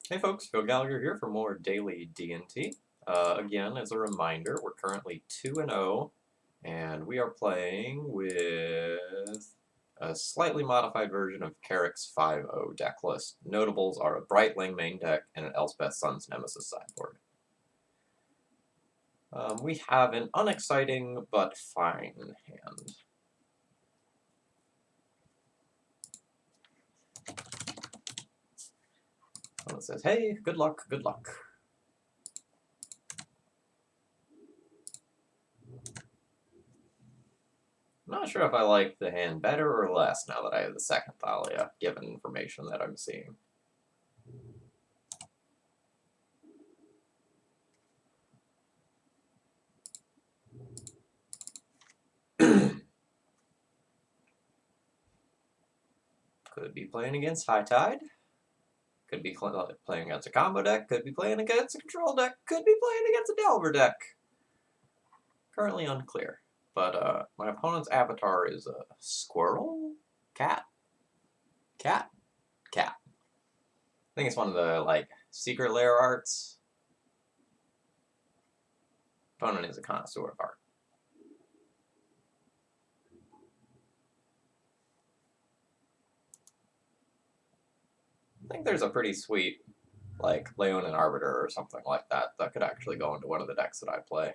Hey folks, Phil Gallagher here for more daily D&T. Again, as a reminder, we're currently 2-0, and we are playing with a slightly modified version of Carrick's 5-0 deck list. Notables are a Brightling main deck and an Elspeth Sun's Nemesis sideboard. We have an unexciting but fine hand. It says, hey, good luck, good luck. I'm not sure if I like the hand better or less now that I have the second Thalia, given information that I'm seeing. Could be playing against High Tide. Could be playing against a combo deck. Could be playing against a control deck. Could be playing against a Delver deck. Currently unclear. But my opponent's avatar is a squirrel? Cat? Cat? Cat. I think it's one of the, like, secret lair arts. Opponent is a connoisseur of art. I think there's a pretty sweet, like, Leonin Arbiter or something like that that could actually go into one of the decks that I play.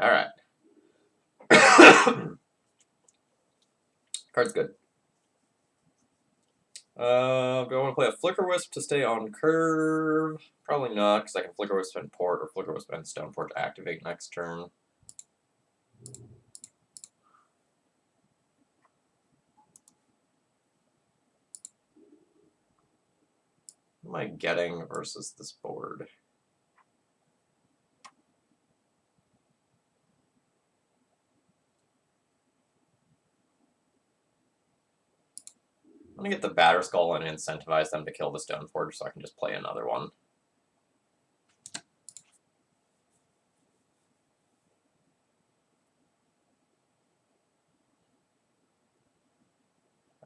Alright. Card's good. Do I want to play a Flicker Wisp to stay on curve? Probably not, because I can Flicker Wisp and Port, or Flicker Wisp and Stoneport to activate next turn. What am I getting versus this board? I'm going to get the Batter Skull and incentivize them to kill the Stoneforge so I can just play another one. I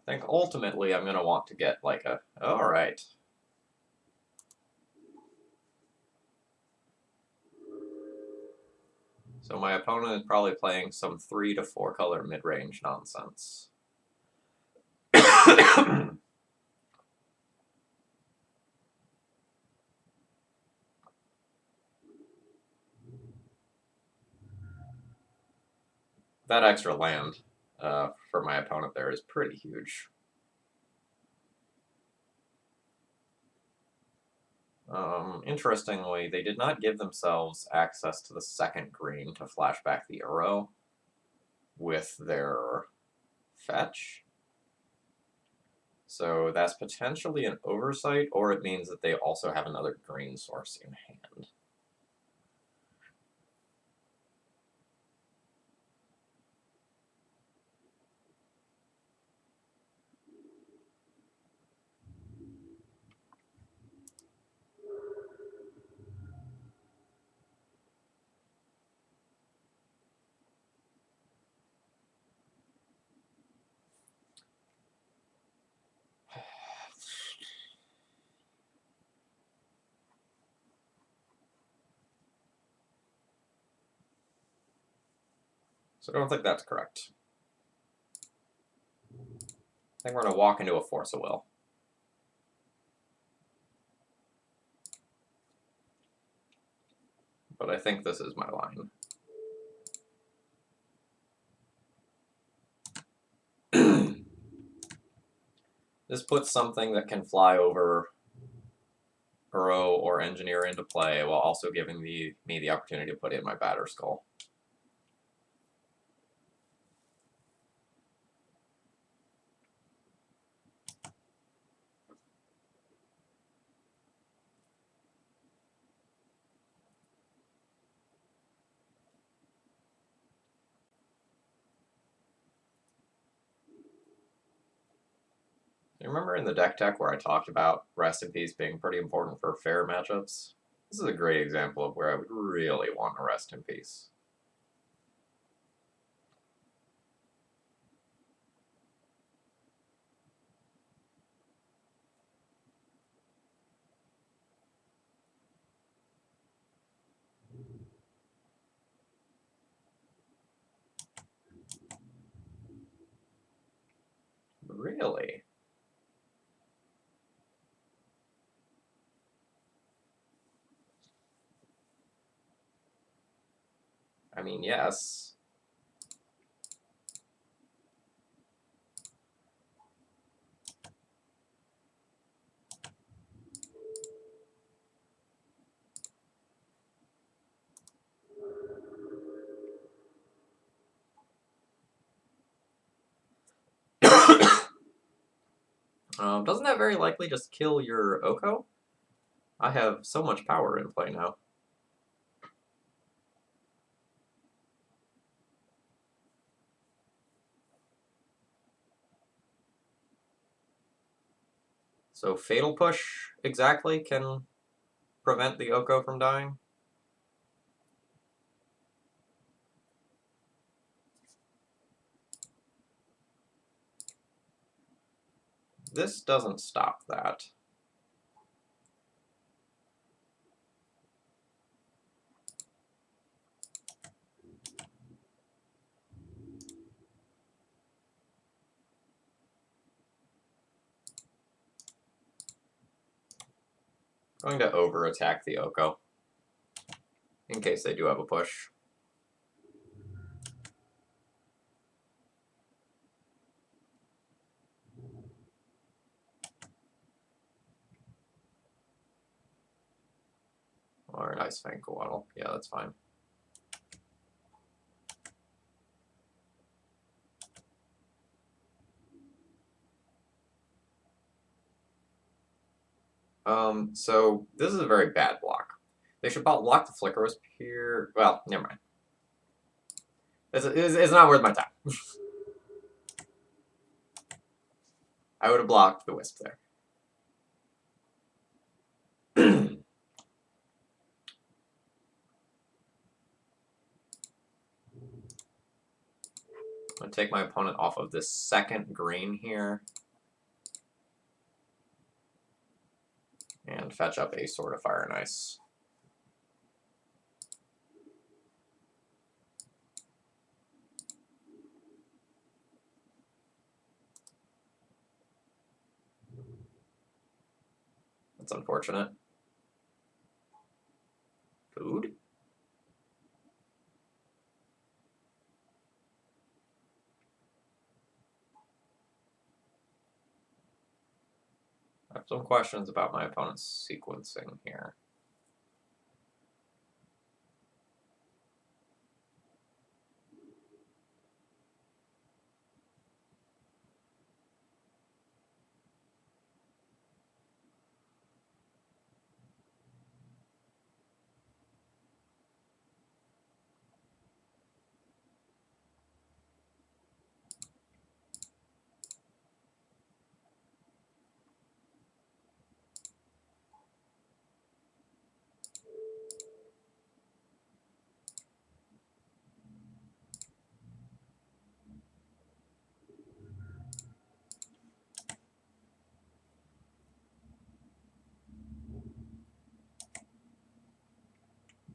think ultimately I'm going to want to get like a... Alright. So my opponent is probably playing some 3 to 4 color mid-range nonsense. That extra land for my opponent there is pretty huge. Interestingly, they did not give themselves access to the second green to flash back the arrow with their fetch. So that's potentially an oversight, or it means that they also have another green source in hand. So I don't think that's correct. I think we're going to walk into a Force of Will. But I think this is my line. This puts something that can fly over Burrow or Engineer into play while also giving me the opportunity to put in my Batter Skull. You remember in the deck tech where I talked about Rest in Peace being pretty important for fair matchups? This is a great example of where I would really want to Rest in Peace. Really? I mean, yes. Doesn't that very likely just kill your Oko? I have so much power in play now. So Fatal Push exactly can prevent the Oko from dying? This doesn't stop that. Going to over-attack the Oko, in case they do have a push. Or an Ice Fang Coatl. Yeah, that's fine. So this is a very bad block. They should block the Flicker here. Well, never mind. It's not worth my time. I would have blocked the Wisp there. I'm going to take my opponent off of this second green here. And fetch up a Sword of Fire and Ice. That's unfortunate. Food? I have some questions about my opponent's sequencing here.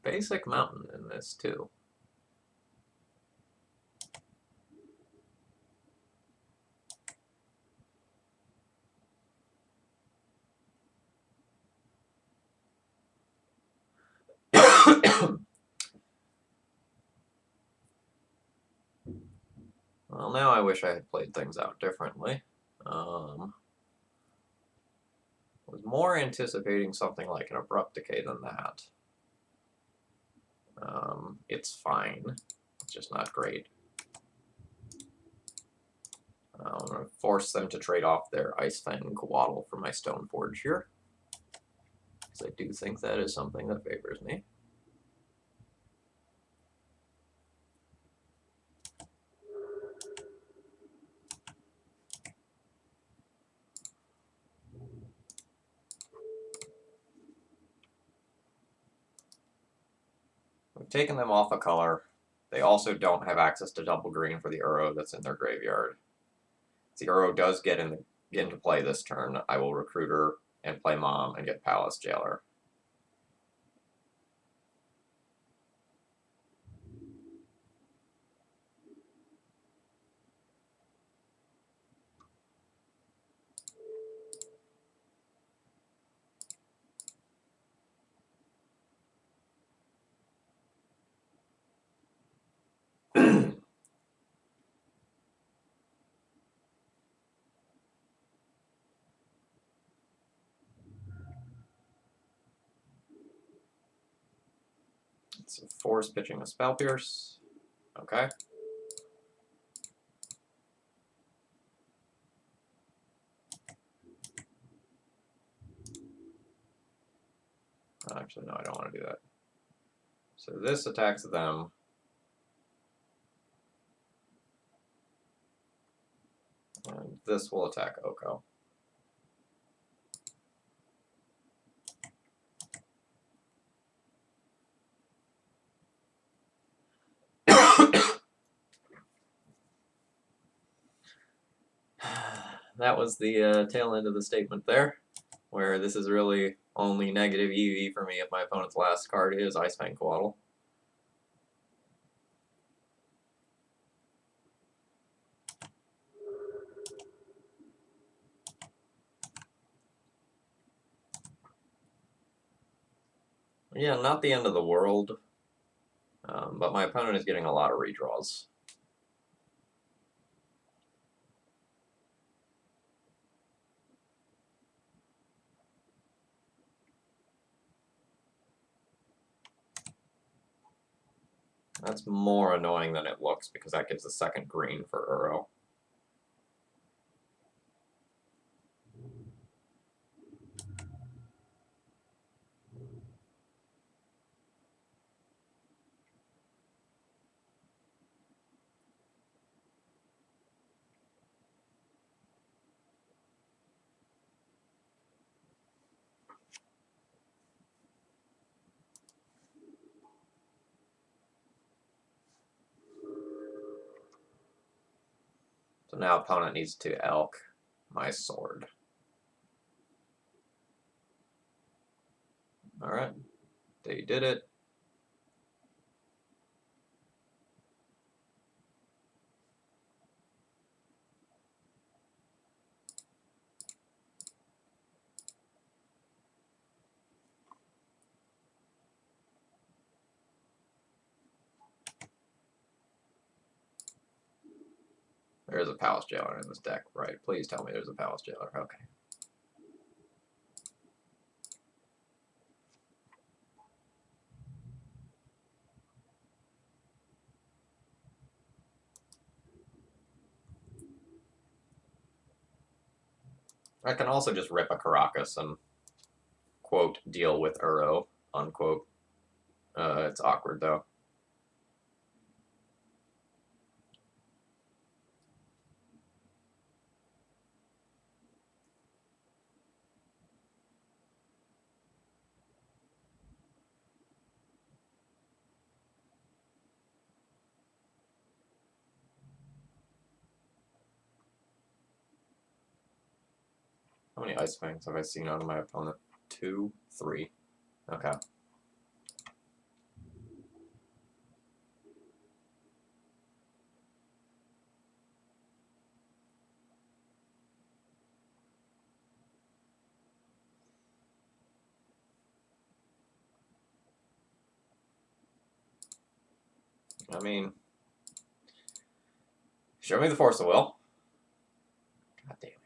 Basic mountain in this, too. Well, now I wish I had played things out differently. Was more anticipating something like an Abrupt Decay than that. It's fine. It's just not great. I'm going to force them to trade off their Ice Fang Coatl for my Stone Forge here. Because I do think that is something that favors me. We've taken them off a color. They also don't have access to double green for the Uro that's in their graveyard. If the Uro does get into play this turn, I will Recruiter and play Mom and get Palace Jailer. So force pitching a Spell Pierce. Okay. Actually, no, I don't want to do that. So this attacks them. And this will attack Oko. That was the tail end of the statement there, where this is really only negative EV for me if my opponent's last card is Ice Fang Coatl. Yeah, not the end of the world, but my opponent is getting a lot of redraws. That's more annoying than it looks because that gives a second green for Uro. So now opponent needs to elk my sword. Alright, they did it. There's a Palace Jailer in this deck, right? Please tell me there's a Palace Jailer. Okay. I can also just rip a Caracas and, quote, deal with Uro, unquote. It's awkward, though. How many Ice Fangs have I seen out of my opponent? 2, 3. Okay. I mean, show me the Force of Will. God damn it.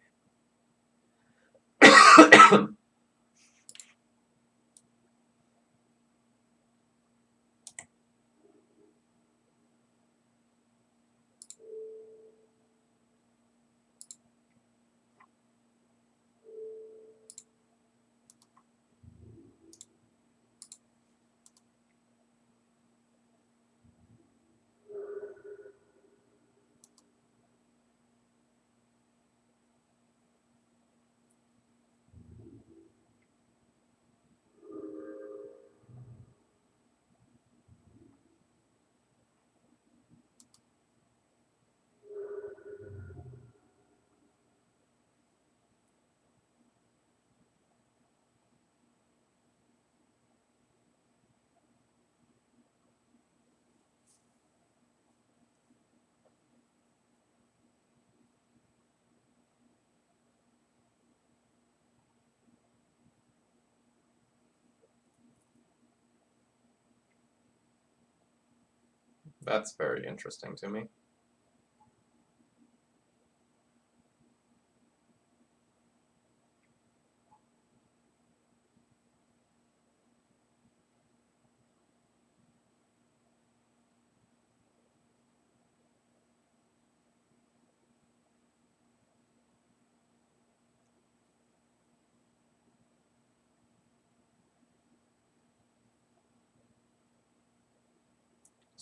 That's very interesting to me.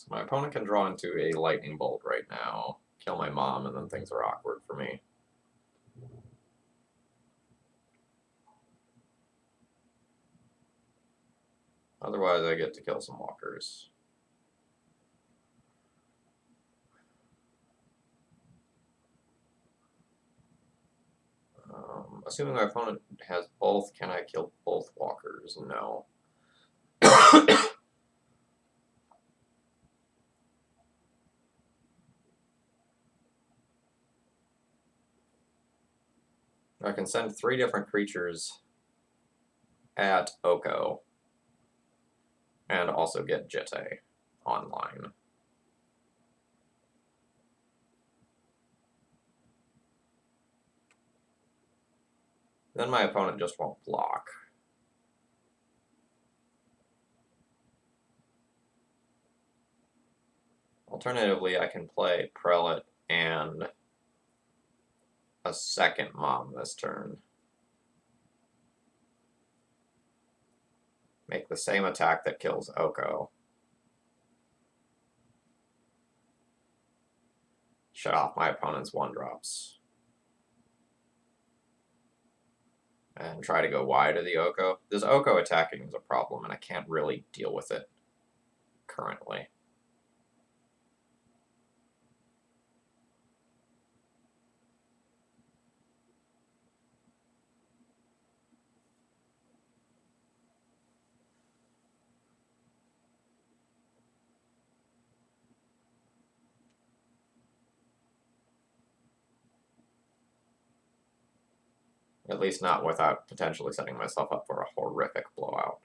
So my opponent can draw into a lightning bolt right now, kill my mom, and then things are awkward for me. Otherwise, I get to kill some walkers. Assuming my opponent has both, can I kill both walkers? No. I can send 3 different creatures at Oko and also get Jitte online. Then my opponent just won't block. Alternatively, I can play Prelate and a second Mom this turn. Make the same attack that kills Oko. Shut off my opponent's 1-drops. And try to go wide of the Oko. This Oko attacking is a problem, and I can't really deal with it currently. At least not without potentially setting myself up for a horrific blowout.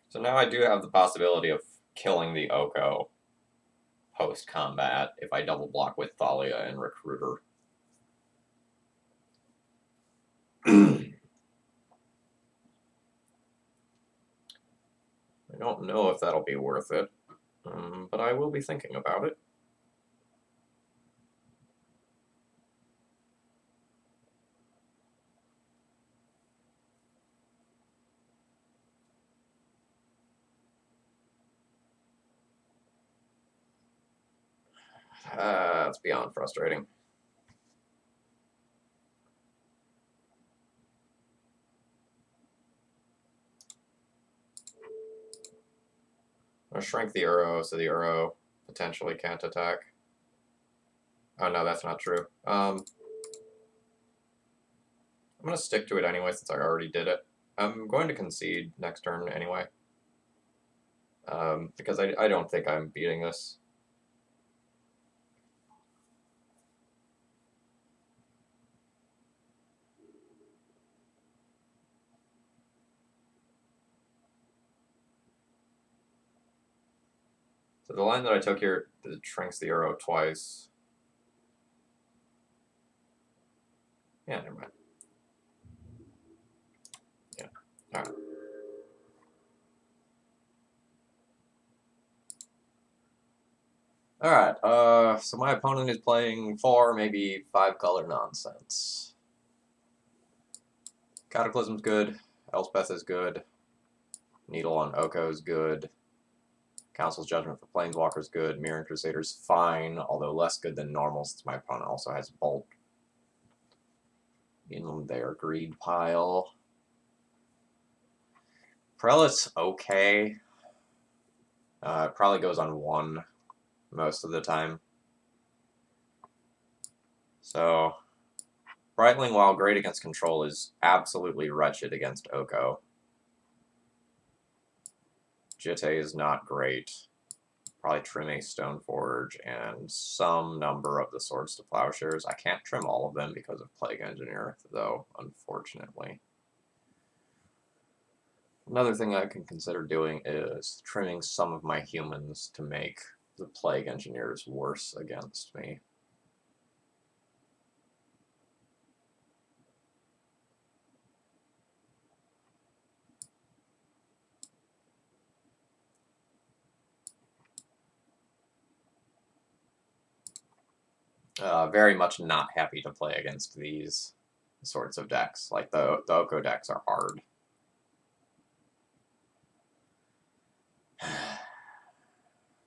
So now I do have the possibility of killing the Oko post-combat if I double block with Thalia and Recruiter. I don't know if that'll be worth it, but I will be thinking about it. It's beyond frustrating. I'll shrink the Uro so the Uro potentially can't attack. Oh no, that's not true. I'm going to stick to it anyway since I already did it. I'm going to concede next turn anyway. Because I don't think I'm beating this. So the line that I took here, it shrinks the Uro twice. Yeah, never mind. Yeah, alright. Alright, so my opponent is playing 4, maybe 5 color nonsense. Cataclysm's good, Elspeth is good, Needle on Oko is good, Council's Judgment for Planeswalker's good, Mirror Crusader's fine, although less good than normal since my opponent also has Bolt in their greed pile. Prelate's okay. It probably goes on 1 most of the time. So, Brightling, while great against control, is absolutely wretched against Oko. Jitte is not great. Probably trim a Stoneforge and some number of the Swords to Plowshares. I can't trim all of them because of Plague Engineer, though, unfortunately. Another thing I can consider doing is trimming some of my humans to make the Plague Engineers worse against me. Very much not happy to play against these sorts of decks. Like the Oko decks are hard.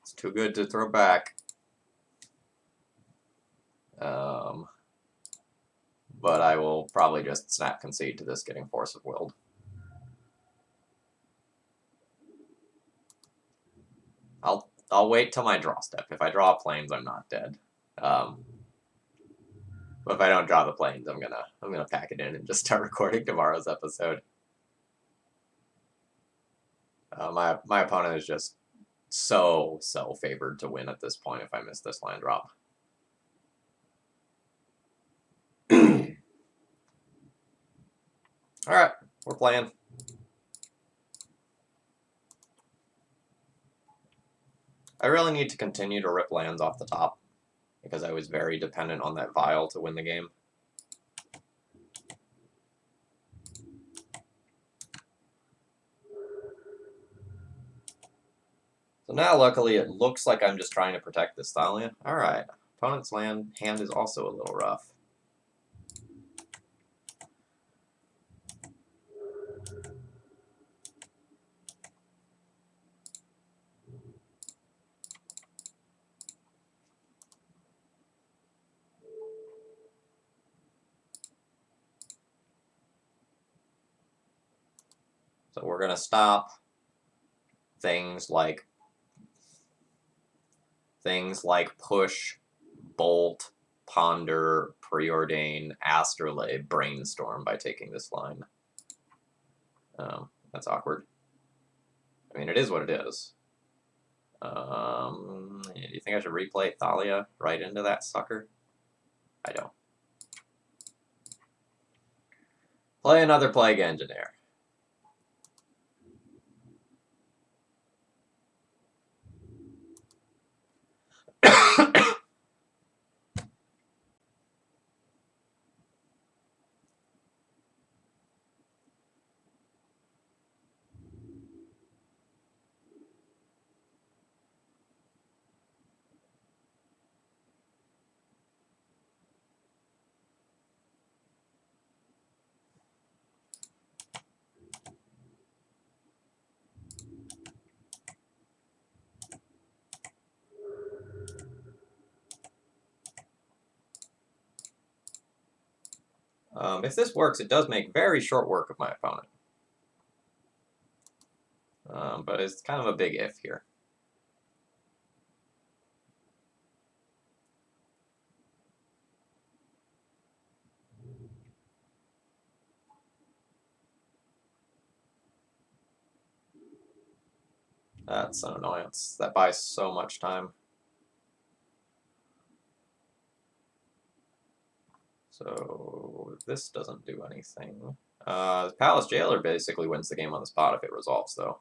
It's too good to throw back. But I will probably just snap concede to this getting Force of Willed. I'll wait till my draw step. If I draw planes, I'm not dead. But if I don't draw the planes, I'm gonna pack it in and just start recording tomorrow's episode. My opponent is just so favored to win at this point if I miss this line drop. Alright, we're playing. I really need to continue to rip lands off the top, because I was very dependent on that Vial to win the game. So now, luckily, it looks like I'm just trying to protect this Thalia. Alright, opponent's hand is also a little rough. So we're going to stop things like Push, Bolt, Ponder, Preordain, Astrolabe, Brainstorm by taking this line. That's awkward. I mean, it is what it is. Do you think I should replay Thalia right into that sucker? I don't. Play another Plague Engineer. If this works, it does make very short work of my opponent. But it's kind of a big if here. That's an annoyance. That buys so much time. So this doesn't do anything. The Palace Jailer basically wins the game on the spot if it resolves, though.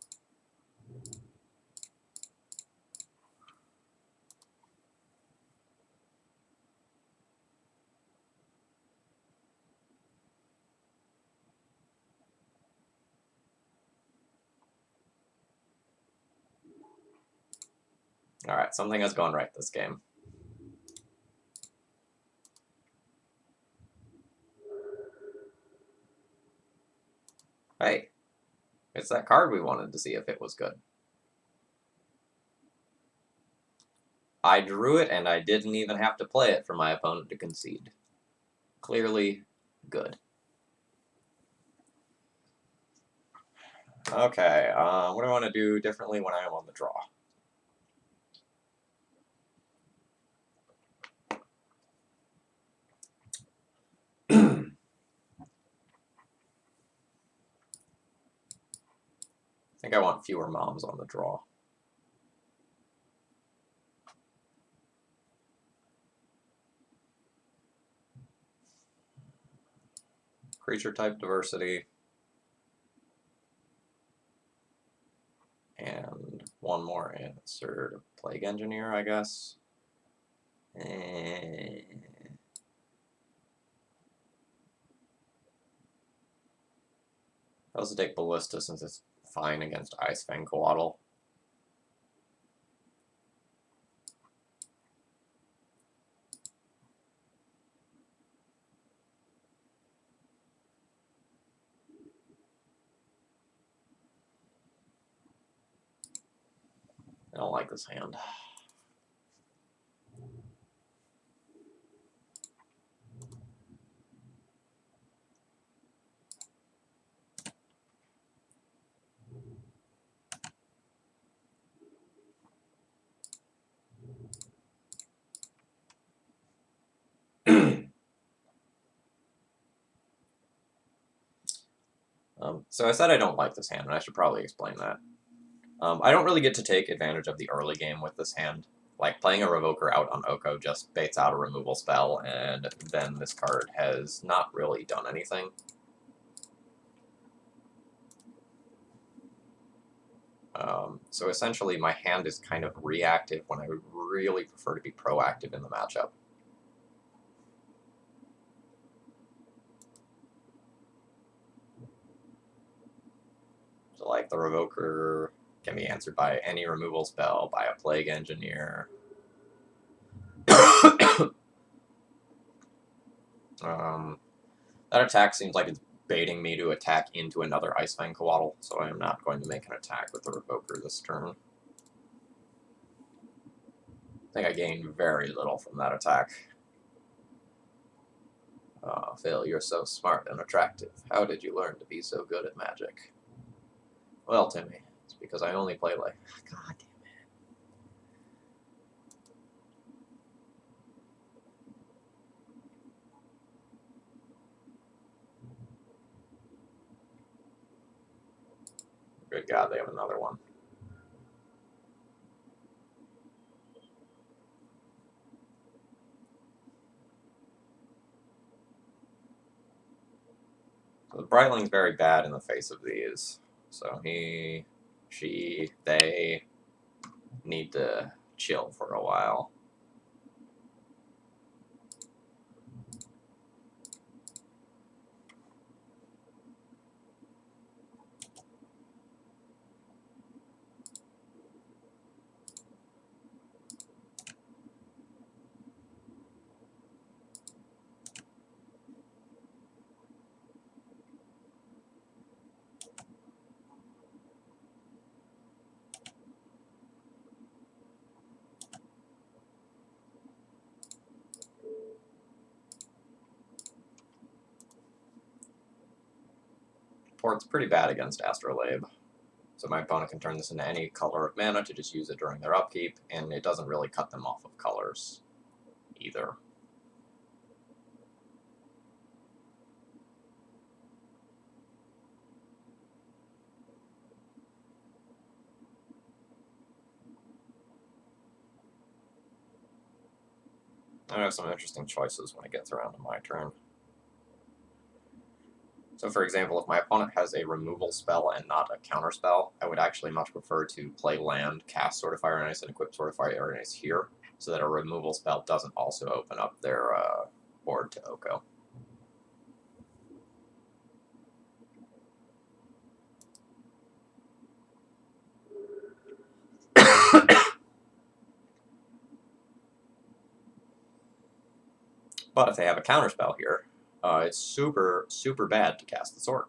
Alright, something has gone right this game. Hey, it's that card we wanted to see if it was good. I drew it, and I didn't even have to play it for my opponent to concede. Clearly good. Okay, what do I want to do differently when I am on the draw? I think I want fewer moms on the draw. Creature type diversity. And one more answer. Plague Engineer, I guess. I also take Ballista since it's fine against Ice Fang Coatl. I don't like this hand. So I said I don't like this hand, and I should probably explain that. I don't really get to take advantage of the early game with this hand. Like, playing a Revoker out on Oko just baits out a removal spell, and then this card has not really done anything. So essentially, my hand is kind of reactive when I would really prefer to be proactive in the matchup. So, like, the Revoker can be answered by any removal spell, by a Plague Engineer. That attack seems like it's baiting me to attack into another Icefang Coatl, so I am not going to make an attack with the Revoker this turn. I think I gained very little from that attack. Phil, you're so smart and attractive. How did you learn to be so good at magic? Well, Timmy, it's because I only play like... God damn it. Good God, they have another one. So the Brightling's very bad in the face of these. So he, she, they need to chill for a while. Port's pretty bad against Astrolabe. So my opponent can turn this into any color of mana to just use it during their upkeep, and it doesn't really cut them off of colors either. I have some interesting choices when it gets around to my turn. So for example, if my opponent has a removal spell and not a counter spell, I would actually much prefer to play land, cast Sword of Fire and Ice, and equip Sword of Fire and Ice here, so that a removal spell doesn't also open up their board to Oko. But if they have a counter spell here, it's super, super bad to cast the sword.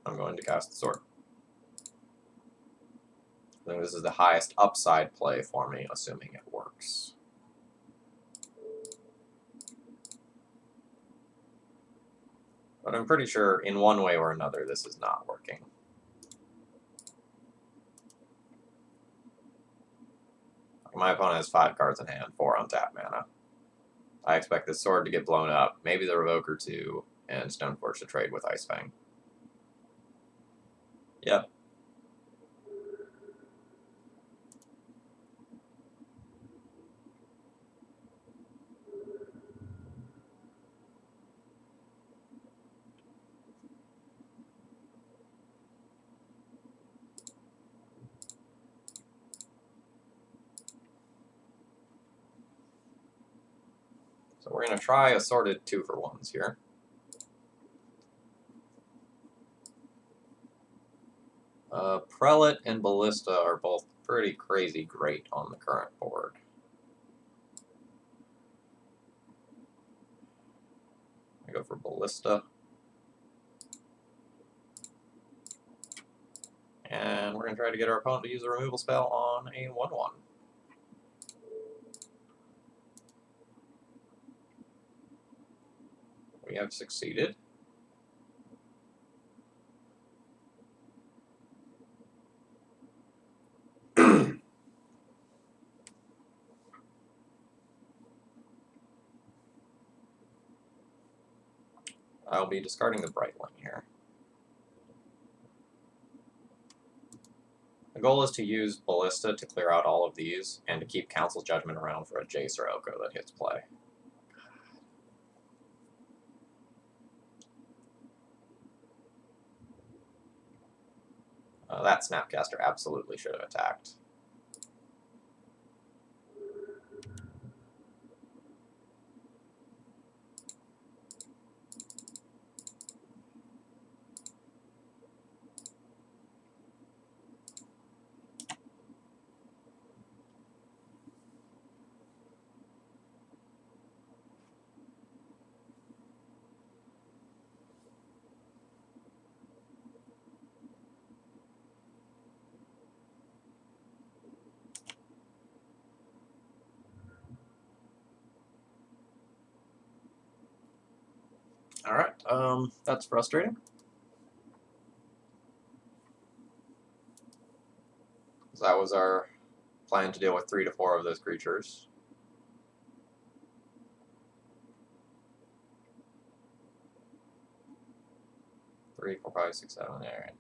I'm going to cast the sword. I think this is the highest upside play for me, assuming it works. But I'm pretty sure, in one way or another, this is not working. My opponent has 5 cards in hand, 4 on tap mana. I expect this sword to get blown up, maybe the Revoker too, and Stoneforge to trade with Icefang. Yep. So we're going to try assorted 2-for-1s here. Prelate and Ballista are both pretty crazy great on the current board. I go for Ballista. And we're going to try to get our opponent to use a removal spell on a 1/1. We have succeeded. I'll be discarding the Brightling here. The goal is to use Ballista to clear out all of these, and to keep Council's Judgment around for a Jace or Oko that hits play. That Snapcaster absolutely should have attacked. Alright, that's frustrating. So that was our plan, to deal with 3 to 4 of those creatures. Three, 4, 5, 6, 7, alright.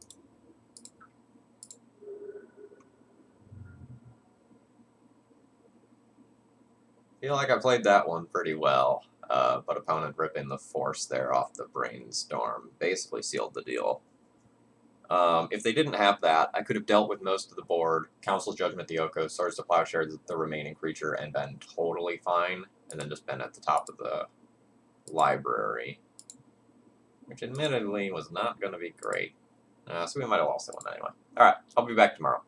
Feel like I played that one pretty well, but opponent ripping the Force there off the Brainstorm basically sealed the deal. If they didn't have that, I could have dealt with most of the board, Council's Judgment the Oko, Swords to Plowshare the remaining creature, and been totally fine, and then just been at the top of the library, which admittedly was not going to be great. So we might have lost that one anyway. Alright, I'll be back tomorrow.